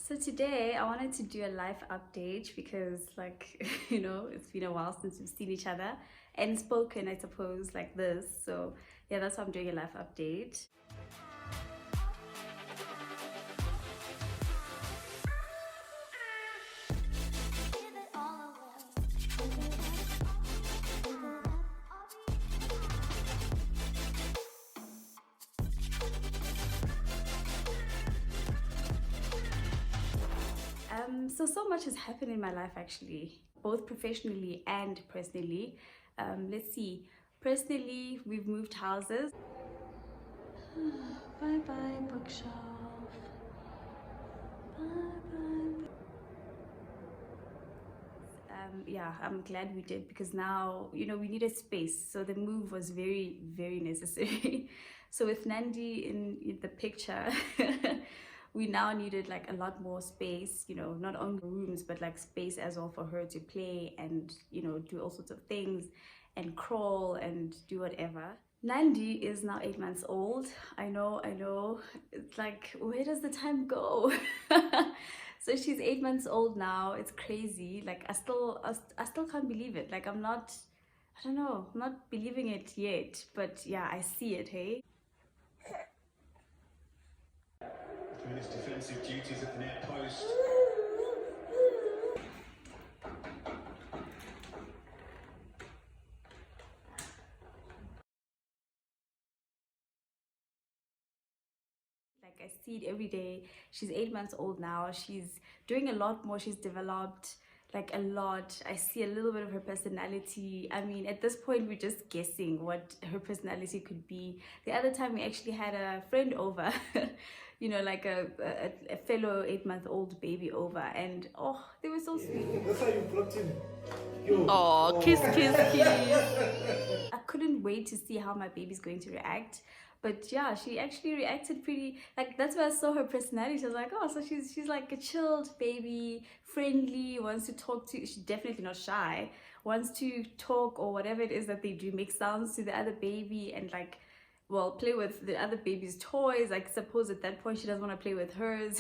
So today I wanted to do a life update because it's been a while since we've seen each other and spoken, I suppose, like this. So yeah, that's why I'm doing a life update. So much has happened in my life actually, both professionally and personally. Let's see. Personally, we've moved houses. Bye bye, bookshelf. Bye bye. Yeah, I'm glad we did because now, we needed space. So the move was very, very necessary. So with Nandi in the picture, we now needed like a lot more space, not only rooms, but like space as well for her to play and, do all sorts of things and crawl and do whatever. Nandi is now 8 months old. I know. It's like, where does the time go? So she's 8 months old now. It's crazy. Like I still can't believe it. Like I don't know, I'm not believing it yet. But yeah, I see it, hey? Doing his defensive duties at the near post. Like I see it every day. She's 8 months old now. She's doing a lot more. She's developed like a lot. I see a little bit of her personality. I mean, at this point, we're just guessing what her personality could be. The other time, we actually had a friend over, like a fellow 8-month-old baby over, and oh, they were so sweet. That's how you blocked him. Oh, kiss, kiss, kiss. I couldn't wait to see how my baby's going to react. But yeah, she actually reacted pretty, like that's where I saw her personality. I was like, oh, so she's like a chilled baby, friendly, wants to talk to, she's definitely not shy, wants to talk or whatever it is that they do, make sounds to the other baby and play with the other baby's toys. Like suppose at that point she doesn't want to play with hers.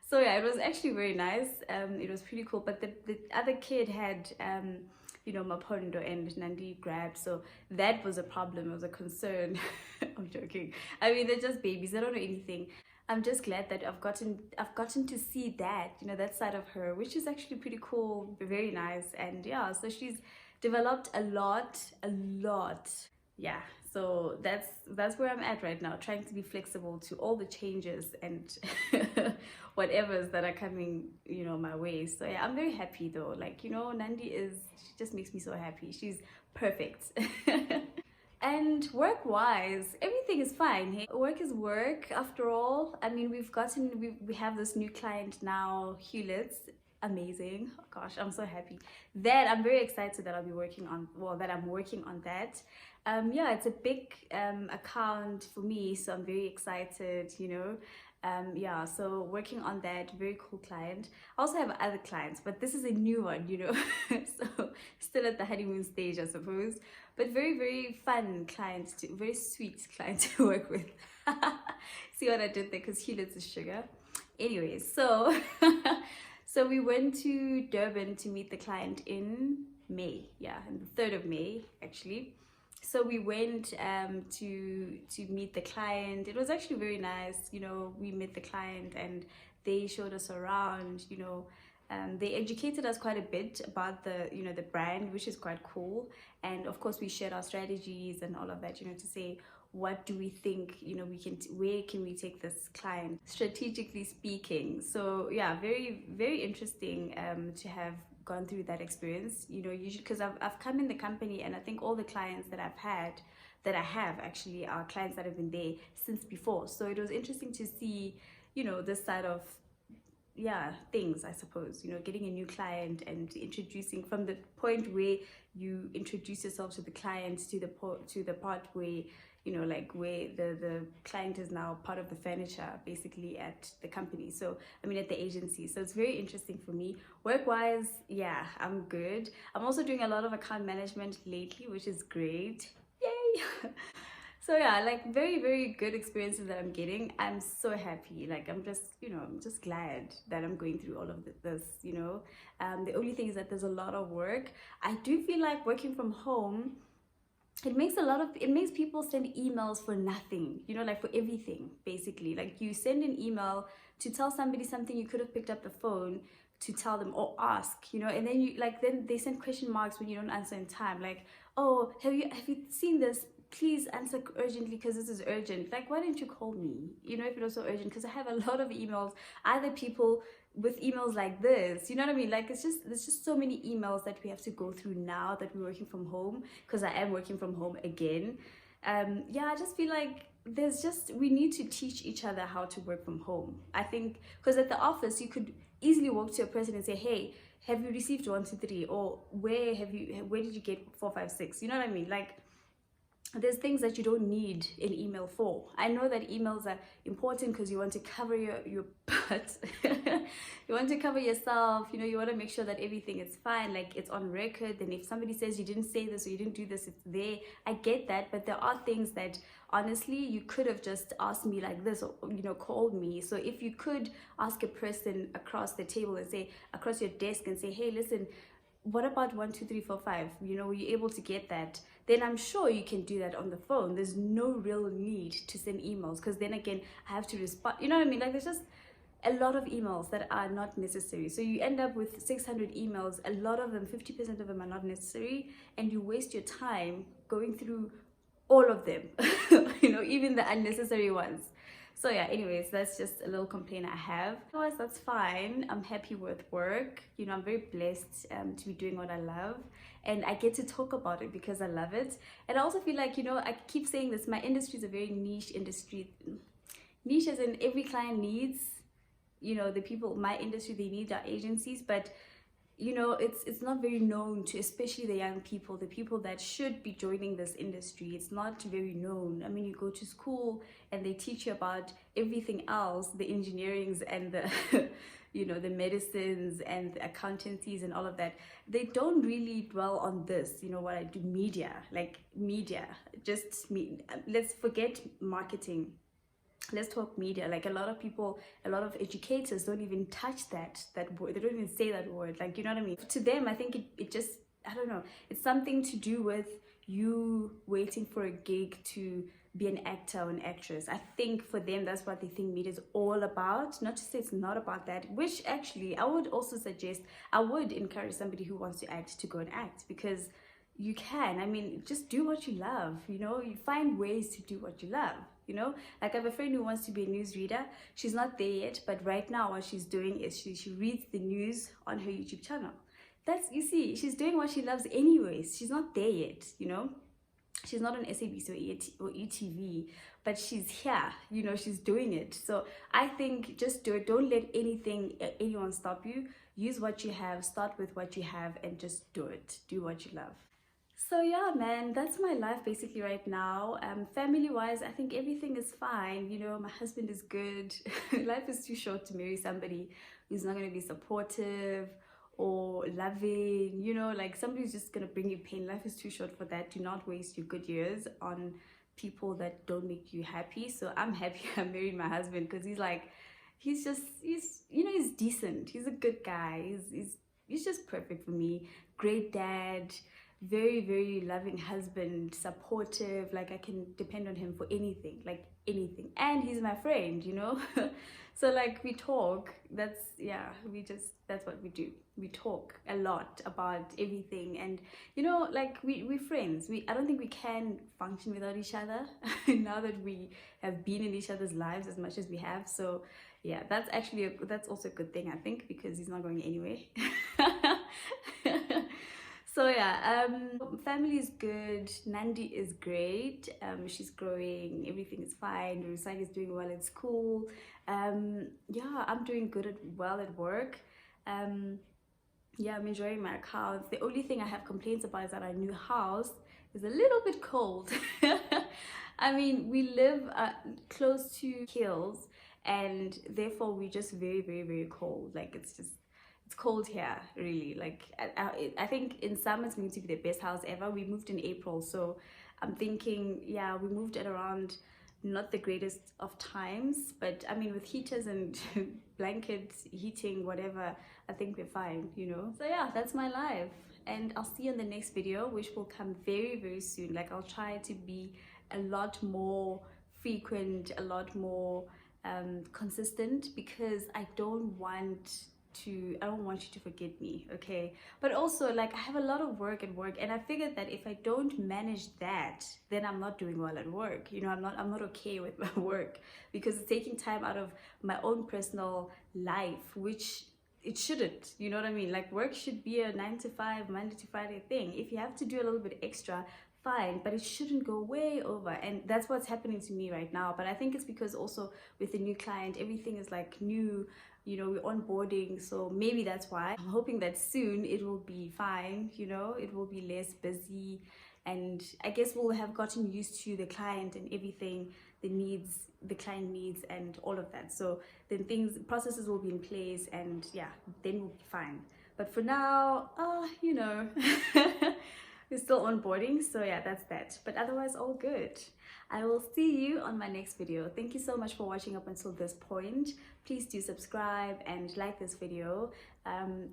So yeah, it was actually very nice. It was pretty cool. But the other kid had Mapondo and Nandi grabbed, so that was a problem. It was a concern. I'm joking. I mean, they're just babies. They don't know anything. I'm just glad that I've gotten to see that, that side of her, which is actually pretty cool, very nice. And yeah, so she's developed a lot. Yeah, so that's where I'm at right now, trying to be flexible to all the changes and whatever's that are coming, my way. So yeah, I'm very happy though. Like, Nandi she just makes me so happy. She's perfect. And work-wise, everything is fine. Hey? Work is work after all. I mean, we have this new client now, Hulett. Amazing. Oh, gosh, I'm so happy. That I'm very excited that I'll be working on, that I'm working on that. Yeah, it's a big account for me, so I'm very excited, yeah, so working on that, very cool client. I also have other clients, but this is a new one, so still at the honeymoon stage, I suppose, but very, very fun client, very sweet client to work with. See what I did there, because Hulett is sugar. Anyways, so so we went to Durban to meet the client in May, yeah, on the 3rd of May actually. So we went to meet the client. It was actually very nice. We met the client and they showed us around. They educated us quite a bit about the brand, which is quite cool. And of course, we shared our strategies and all of that. To say what do we think where can we take this client strategically speaking. So yeah, very, very interesting to have gone through that experience, usually because I've come in the company and I think all the clients that I have actually are clients that have been there since before. So it was interesting to see, this side of things, I suppose, getting a new client and introducing from the point where you introduce yourself to the client to the part where where the client is now part of the furniture basically at the company, so I mean at the agency. So it's very interesting for me. Work-wise, yeah, I'm good. I'm also doing a lot of account management lately, which is great. Yay. So yeah, like very, very good experiences that I'm getting. I'm so happy. Like I'm just, I'm just glad that I'm going through all of this. The only thing is that there's a lot of work. I do feel like working from home, it makes people send emails for nothing, like for everything, basically. Like you send an email to tell somebody something, you could have picked up the phone to tell them or ask, and then then they send question marks when you don't answer in time. Like, oh, have you seen this? Please answer urgently because this is urgent. Like, why didn't you call me, if it was so urgent? Because I have a lot of emails, either people with emails like this, you know what I mean? Like, there's just so many emails that we have to go through now that we're working from home, because I am working from home again. Yeah, I just feel like we need to teach each other how to work from home. I think because at the office you could easily walk to a person and say, hey, have you received 1, 2, 3, or where did you get 4, 5, 6? You know what I mean? Like, there's things that you don't need an email for. I know that emails are important because you want to cover your butt. You want to cover yourself, you want to make sure that everything is fine, like it's on record. Then if somebody says you didn't say this or you didn't do this, it's there. I get that, but there are things that honestly you could have just asked me like this, or called me. So if you could ask a person across the table and say, across your desk, and say, hey, listen, what about 1, 2, 3, 4, 5? Were you able to get that? Then I'm sure you can do that on the phone. There's no real need to send emails, because then again, I have to respond. You know what I mean? Like, there's just a lot of emails that are not necessary. So you end up with 600 emails. A lot of them, 50% of them, are not necessary, and you waste your time going through all of them. Even the unnecessary ones. So yeah, anyways, that's just a little complaint I have. Otherwise, that's fine. I'm happy with work. I'm very blessed to be doing what I love, and I get to talk about it because I love it. And I also feel like, I keep saying this, my industry is a very niche industry. Niche as in every client needs, the people, my industry, they need our agencies, but it's not very known to, especially the young people, the people that should be joining this industry. It's not very known. I mean, you go to school and they teach you about everything else, the engineerings and the the medicines and the accountancies and all of that. They don't really dwell on this, what I do, media. Let's forget marketing. Let's talk media. Like, a lot of people, a lot of educators don't even touch that word. They don't even say that word. Like, you know what I mean? To them, I think it just, I don't know, it's something to do with you waiting for a gig to be an actor or an actress. I think for them, that's what they think media is all about. Not to say it's not about that, which actually I would also suggest, I would encourage somebody who wants to act to go and act, because you can. I mean, just do what you love. You find ways to do what you love. Like, I have a friend who wants to be a newsreader. She's not there yet, but right now what she's doing is she reads the news on her YouTube channel. You see, she's doing what she loves anyways. She's not there yet, she's not on SABC or ETV, but she's here, she's doing it. So I think just do it. Don't let anyone stop you. Use what you have, start with what you have, and just do it. Do what you love. So yeah, man, that's my life basically right now. Family wise, I think everything is fine. My husband is good. Life is too short to marry somebody who's not going to be supportive or loving, like somebody who's just going to bring you pain. Life is too short for that. Do not waste your good years on people that don't make you happy. So I'm happy I married my husband, because he's decent. He's a good guy. He's just perfect for me. Great dad. Very, very loving husband, supportive. Like, I can depend on him for anything, like anything. And he's my friend, So like, we talk. That's what we do. We talk a lot about everything, and like, we're friends. I don't think we can function without each other now that we have been in each other's lives as much as we have. So yeah, that's also a good thing, I think, because he's not going anywhere. So yeah, family is good. Nandi is great. She's growing. Everything is fine. Rusang is doing well at school. Yeah, I'm doing well at work. Yeah, I'm enjoying my accounts. The only thing I have complaints about is that our new house is a little bit cold. I mean, we live close to hills, and therefore we're just very, very, very cold. Like, it's cold here, really. Like, I think in summer it's going to be the best house ever. We moved in April, so I'm thinking, yeah, we moved at around not the greatest of times, but I mean, with heaters and blankets, heating, whatever, I think we're fine, you know. So yeah, that's my life, and I'll see you in the next video, which will come very, very soon. Like, I'll try to be a lot more frequent, a lot more consistent, because I don't want you to forget me, okay? But also, like, I have a lot of work at work, and I figured that if I don't manage that, then I'm not doing well at work. You know, I'm not okay with my work, because it's taking time out of my own personal life, which it shouldn't. You know what I mean? Like, work should be a 9 to 5, Monday to Friday thing. If you have to do a little bit extra, fine, but it shouldn't go way over. And that's what's happening to me right now. But I think it's because also with the new client, everything is like new, you know, we're onboarding, so maybe that's why. I'm hoping that soon it will be fine, you know, it will be less busy, and I guess we'll have gotten used to the client and everything, the needs the client needs and all of that. So then processes will be in place, and yeah, then we'll be fine. But for now, you know, we're still onboarding, so yeah, that's that. But otherwise, all good. I will see you on my next video. Thank you so much for watching up until this point. Please do subscribe and like this video.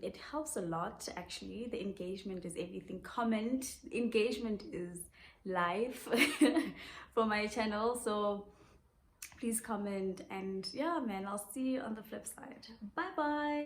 It helps a lot, actually. The engagement is everything. Comment. Engagement is life for my channel. So please comment, and yeah, man, I'll see you on the flip side. Bye bye.